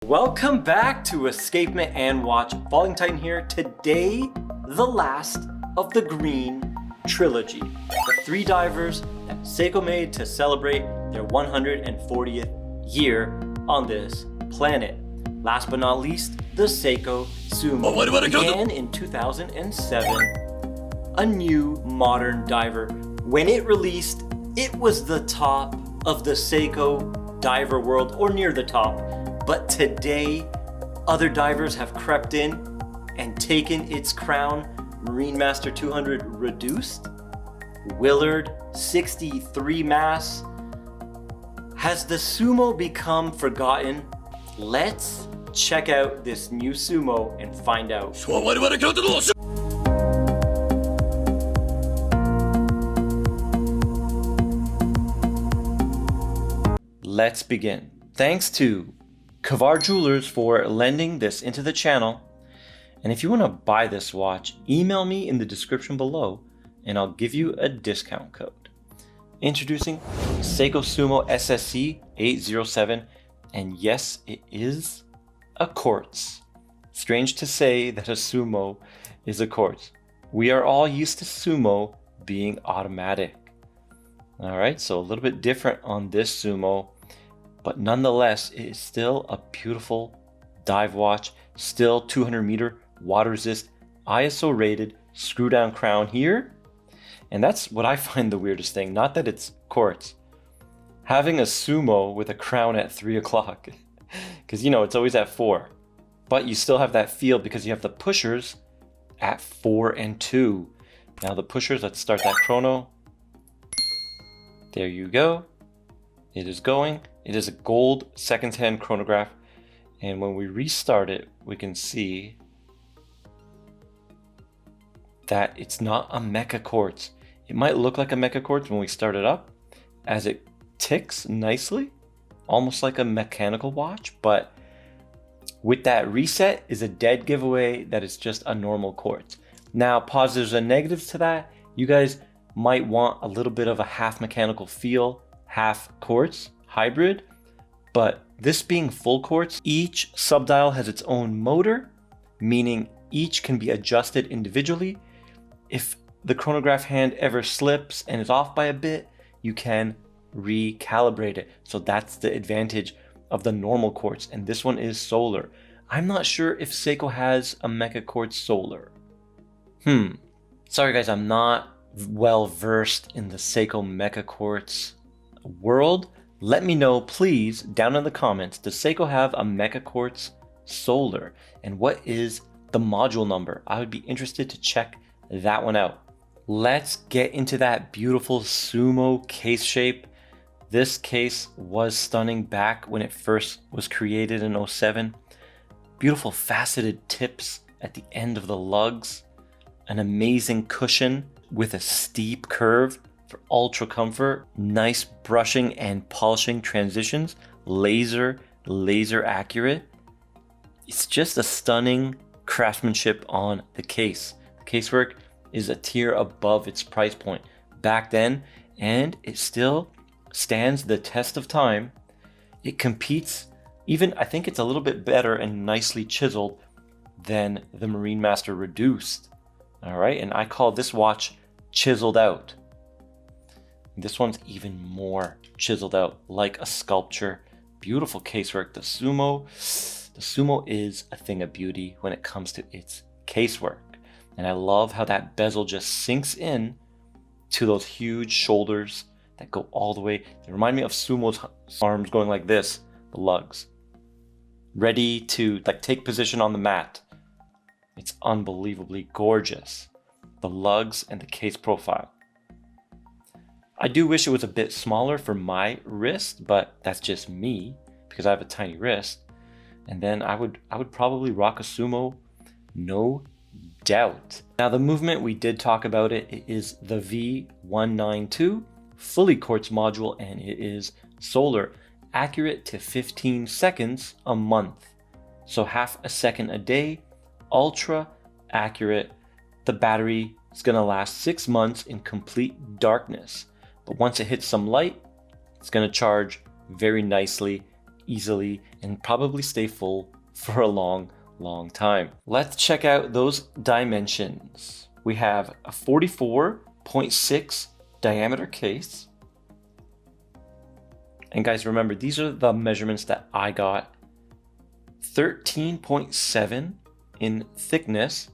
Welcome back to Escapement and Watch. Falling Titan here. Today, the last of the green trilogy. The 3 divers that Seiko made to celebrate their 140th year on this planet. Last but not least, the SEIKO SUMO. And in 2007, a new modern diver. When it released, it was the top of the Seiko diver world, or near the top. But today, other divers have crept in and taken its crown. Marine Master 200 reduced, Willard 63 mass. Has the Sumo become forgotten? Let's check out this new Sumo and find out. Let's begin. Thanks to Kavar Jewelers for lending this into the channel. And if you want to buy this watch, email me in the description below and I'll give you a discount code. Introducing SEIKO SUMO SSC807, and yes, it is a quartz. Strange to say that a Sumo is a quartz. We are all used to Sumo being automatic. Alright, so a little bit different on this Sumo, but nonetheless, it is still a beautiful dive watch. Still 200 meter water resist, ISO rated, screw down crown here. And that's what I find the weirdest thing. Not that it's quartz. Having a Sumo with a crown at 3 o'clock. Because you know, it's always at 4. But you still have that feel because you have the pushers at 4 and 2. Now the pushers, let's start that chrono. There you go. It is going. It is a gold second-hand chronograph, and when we restart it, we can see that it's not a mecha quartz. It might look like a mecha quartz when we start it up, as it ticks nicely, almost like a mechanical watch, but with that reset is a dead giveaway that it's just a normal quartz. Now, positives and negatives to that, you guys might want a little bit of a half mechanical feel, half quartz hybrid, but this being full quartz, each subdial has its own motor, meaning each can be adjusted individually. If the chronograph hand ever slips and is off by a bit, you can recalibrate it. So that's the advantage of the normal quartz, and this one is solar. I'm not sure if Seiko has a mecha quartz solar. Sorry guys, I'm not well versed in the Seiko mecha quartz world. Let me know please down in the comments, does Seiko have a mecha quartz solar, and what is the module number? I would be interested to check that one out. Let's get into that beautiful Sumo case shape. This case was stunning back when it first was created in 07. Beautiful faceted tips at the end of the lugs, an amazing cushion with a steep curve for ultra comfort, nice brushing and polishing transitions, laser accurate. It's just a stunning craftsmanship on the case. The casework is a tier above its price point back then, and it still stands the test of time. It competes, even I think it's a little bit better and nicely chiseled than the Marine Master Reduced. All right, and I call this watch chiseled out. This one's even more chiseled out, like a sculpture. Beautiful casework. The Sumo is a thing of beauty when it comes to its casework. And I love how that bezel just sinks in to those huge shoulders that go all the way. They remind me of Sumo's arms going like this, the lugs. Ready to like take position on the mat. It's unbelievably gorgeous. The lugs and the case profile. I do wish it was a bit smaller for my wrist, but that's just me because I have a tiny wrist. And then I would probably rock a Sumo, no doubt. Now the movement, we did talk about it. It is the V192 fully quartz module, and it is solar, accurate to 15 seconds a month. So half a second a day, ultra accurate. The battery is gonna last 6 months in complete darkness. But once it hits some light, it's going to charge very nicely, easily and probably stay full for a long time. Let's check out those dimensions. We have a 44.6 diameter case. And guys, remember, these are the measurements that I got. 13.7 in thickness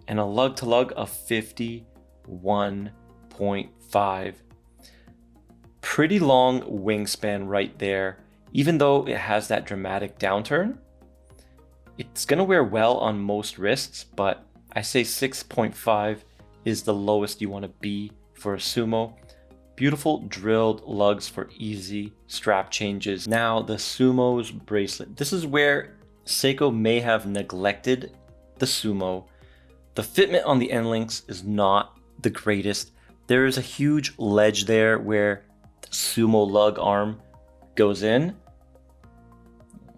and a lug to lug of 51.5. Pretty long wingspan right there. Even though it has that dramatic downturn, it's gonna wear well on most wrists, but I say 6.5 is the lowest you wanna be for a Sumo. Beautiful drilled lugs for easy strap changes. Now the Sumos Bracelet. This is where Seiko may have neglected the Sumo. The fitment on the end links is not the greatest. There is a huge ledge there where the Sumo lug arm goes in.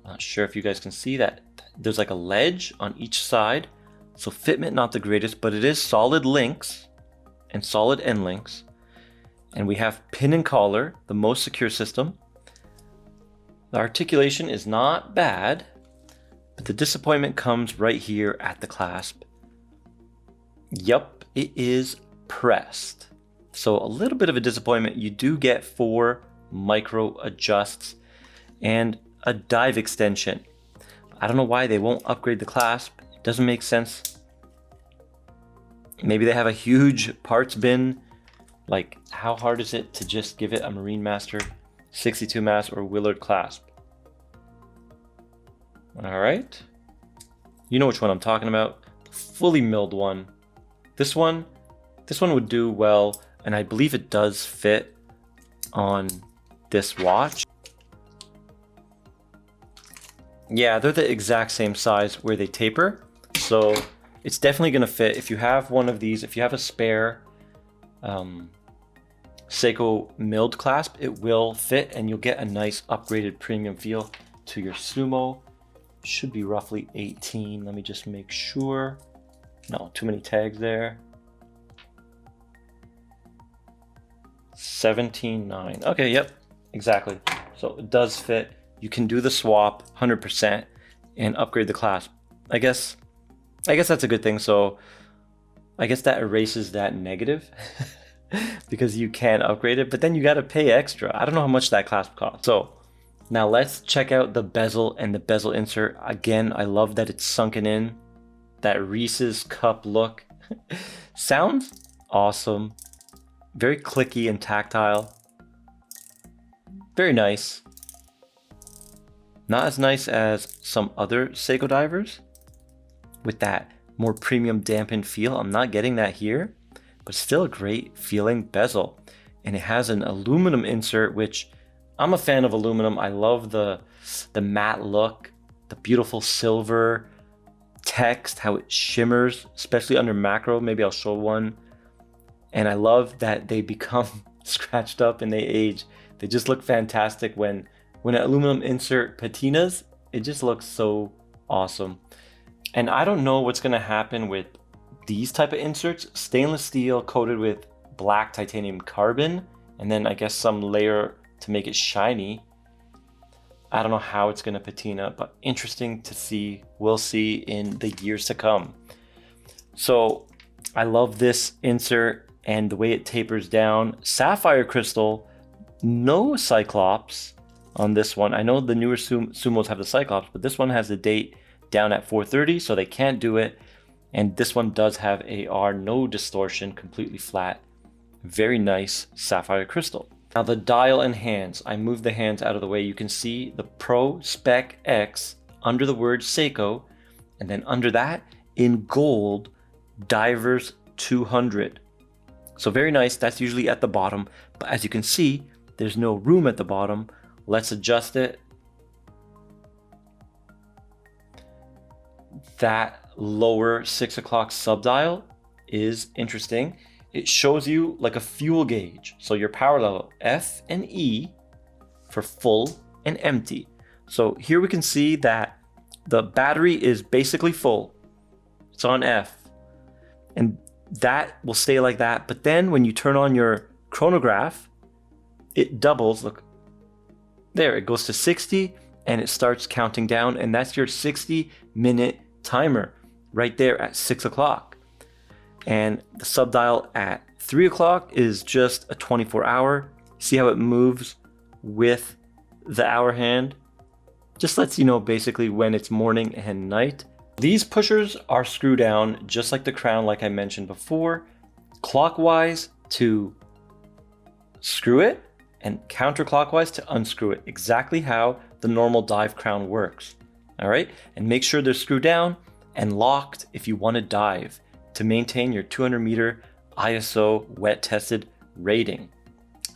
Not sure if you guys can see that. There's like a ledge on each side. So fitment not the greatest, but it is solid links and solid end links. And we have pin and collar, the most secure system. The articulation is not bad, but the disappointment comes right here at the clasp. Yup, it is pressed. So a little bit of a disappointment. You do get 4 micro adjusts and a dive extension. I don't know why they won't upgrade the clasp. It doesn't make sense. Maybe they have a huge parts bin. Like, how hard is it to just give it a Marine Master 62 mass or Willard clasp? All right. You know which one I'm talking about. The fully milled one. This one would do well, and I believe it does fit on this watch. Yeah, they're the exact same size where they taper, so it's definitely gonna fit. If you have one of these, if you have a spare Seiko milled clasp, it will fit and you'll get a nice upgraded premium feel to your Sumo. Should be roughly 18. Let me just make sure. No, too many tags there. 17.9. Okay, yep, exactly. So it does fit. You can do the swap 100% and upgrade the clasp. I guess that's a good thing. So I guess that erases that negative because you can upgrade it, but then you got to pay extra. I don't know how much that clasp costs. So now let's check out the bezel and the bezel insert. Again, I love that it's sunken in. That Reese's cup look. Sounds awesome. Very clicky and tactile. Very nice. Not as nice as some other Seiko divers with that more premium dampened feel. I'm not getting that here, but still a great feeling bezel. And it has an aluminum insert, which I'm a fan of aluminum. I love the matte look, the beautiful silver text, how it shimmers, especially under macro. Maybe I'll show one. And I love that they become scratched up and they age. They just look fantastic when an aluminum insert patinas. It just looks so awesome. And I don't know what's gonna happen with these type of inserts. Stainless steel coated with black titanium carbon, and then I guess some layer to make it shiny. I don't know how it's gonna patina, but interesting to see. We'll see in the years to come. So I love this insert and the way it tapers down. Sapphire crystal, no Cyclops on this one. I know the newer Sumos have the Cyclops, but this one has the date down at 430, so they can't do it. And this one does have AR, no distortion, completely flat. Very nice sapphire crystal. Now the dial and hands. I moved the hands out of the way. You can see the Prospex X under the word Seiko, and then under that in gold, Divers 200. So very nice. That's usually at the bottom, but as you can see, there's no room at the bottom. Let's adjust it. That lower 6 o'clock subdial is interesting. It shows you like a fuel gauge. So your power level, F and E for full and empty. So here we can see that the battery is basically full. It's on F. And that will stay like that. But then when you turn on your chronograph, it doubles. Look, there, it goes to 60 and it starts counting down, and that's your 60-minute timer right there at 6 o'clock. And the subdial at 3 o'clock is just a 24-hour. See how it moves with the hour hand? Just lets you know basically when it's morning and night. These pushers are screw down just like the crown, like I mentioned before, clockwise to screw it and counterclockwise to unscrew it, exactly how the normal dive crown works. All right, and make sure they're screwed down and locked if you want to dive to maintain your 200-meter ISO wet tested rating.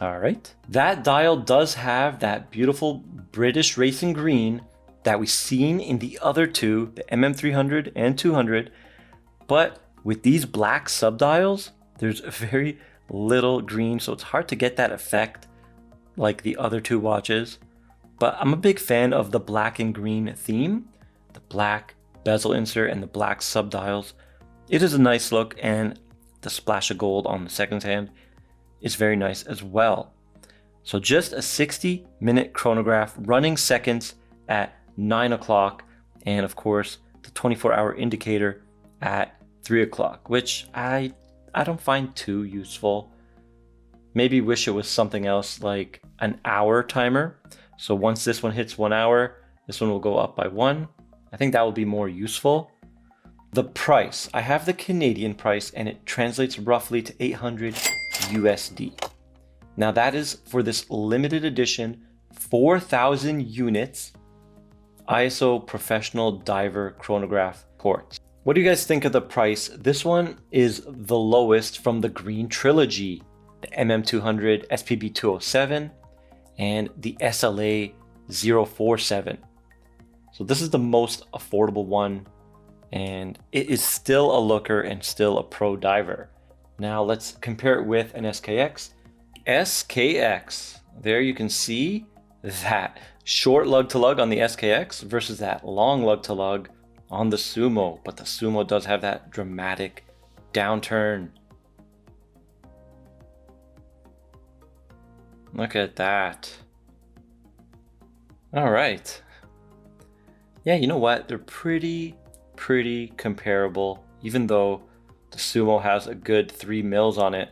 All right, that dial does have that beautiful British racing green that we've seen in the other two, the MM300 and 200, but with these black subdials, there's very little green, so it's hard to get that effect like the other two watches. But I'm a big fan of the black and green theme, the black bezel insert and the black subdials. It is a nice look, and the splash of gold on the second hand is very nice as well. So just a 60-minute chronograph running seconds at 9 o'clock, and of course the 24-hour indicator at 3 o'clock, which I don't find too useful. Maybe wish it was something else like an hour timer. So once this one hits 1 hour, this one will go up by 1. I think that will be more useful. The price, I have the Canadian price, and it translates roughly to 800 USD. Now that is for this limited edition 4,000 units ISO professional diver chronograph quartz. What do you guys think of the price? This one is the lowest from the green trilogy, the MM200 SPB207 and the SLA 047. So this is the most affordable one, and it is still a looker and still a pro diver. Now let's compare it with an SKX. SKX, there you can see that short lug to lug on the SKX versus that long lug to lug on the Sumo, but the Sumo does have that dramatic downturn. Look at that. All right. Yeah, you know what? They're pretty comparable, even though the Sumo has a good 3 mils on it.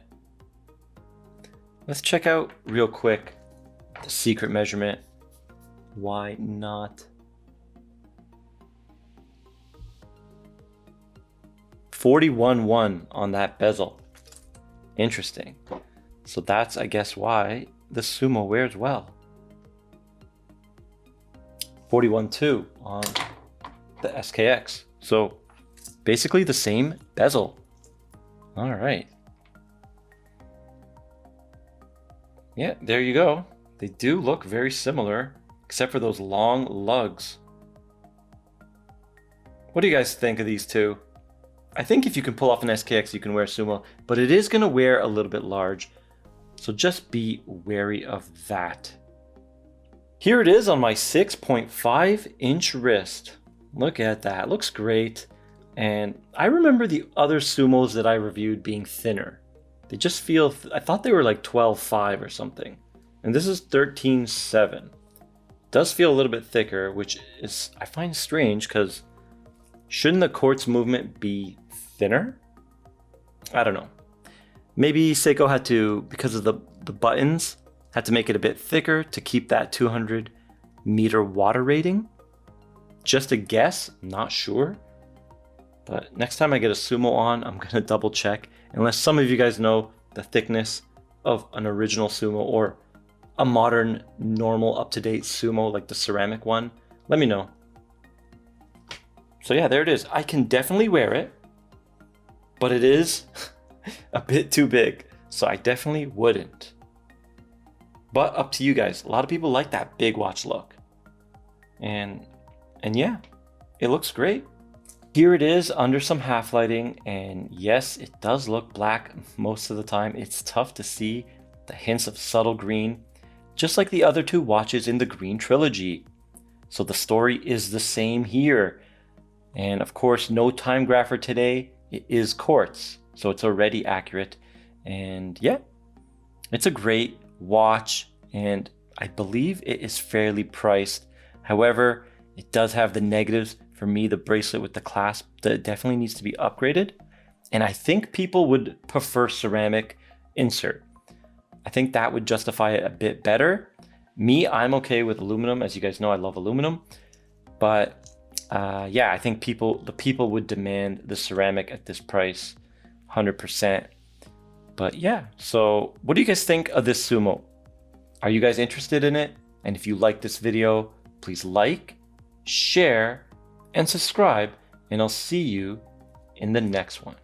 Let's check out real quick the secret measurement. Why not? 41.1 on that bezel. Interesting. So that's, I guess, why the Sumo wears well. 41.2 on the SKX. So basically the same bezel. All right. Yeah, there you go. They do look very similar, except for those long lugs. What do you guys think of these two? I think if you can pull off an SKX, you can wear Sumo, but it is going to wear a little bit large. So just be wary of that. Here it is on my 6.5-inch wrist. Look at that. Looks great. And I remember the other Sumos that I reviewed being thinner. They just feel, I thought they were like 12.5 or something. And this is 13.7. Does feel a little bit thicker, which is, I find strange, because shouldn't the quartz movement be thinner? I don't know. Maybe Seiko had to, because of the buttons, had to make it a bit thicker to keep that 200-meter water rating. Just a guess, not sure. But next time I get a Sumo on, I'm going to double check. Unless some of you guys know the thickness of an original Sumo or a modern, normal, up-to-date Sumo like the ceramic one, let me know. So yeah, there it is. I can definitely wear it, but it is a bit too big, so I definitely wouldn't. But up to you guys. A lot of people like that big watch look. And yeah, it looks great. Here it is under some half lighting, and yes, it does look black most of the time. It's tough to see the hints of subtle green, just like the other two watches in the green trilogy. So the story is the same here. And of course, no time grapher today. It is quartz, so it's already accurate. And yeah, it's a great watch, and I believe it is fairly priced However, it does have the negatives. For me, the bracelet with the clasp that definitely needs to be upgraded. And I think people would prefer ceramic insert. I think that would justify it a bit better. Me, I'm okay with aluminum. As you guys know, I love aluminum. But yeah, I think the people would demand the ceramic at this price, 100%. But yeah, so what do you guys think of this Sumo? Are you guys interested in it? And if you like this video, please like, share, and subscribe, and I'll see you in the next one.